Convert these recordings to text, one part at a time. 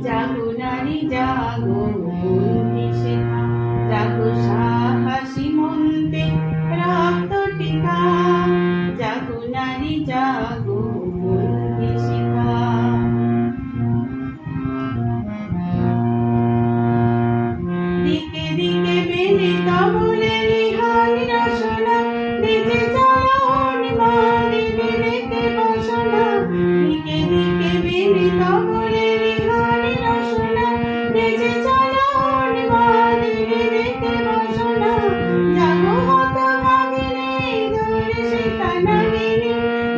জাগো নারী জাগো বন্দি শেখা, জাগো সাহসী মন্তে রক্ত টিকা, জাগো নারী জাগো বন্দি শেখা। দিকে দিকে বেনে কমলে নিহান রসনা, বেঁচে চলো অনিমানে বেড়েতে বসনা। দিকে দিকে বেনে কমলে নিহান রসনা, বেঁচে চলো অনিমানে বেড়েতে বসনা। জাগো হত ভাগিনী ধরে সীতা নাগিনী,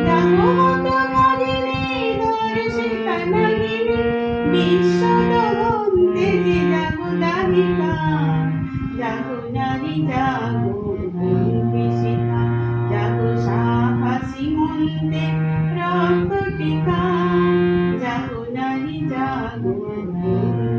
জাগো হত ভাগিনী ধরে সীতা নাগিনী। বিশ্ব দহন্তে যে জাগো দাহিকা, জাগো নারী জাগো বন্দি শেখা, জাগো সাহসী মন্তে রক্ত টিকা, জাগো নারী জাগো বন্দি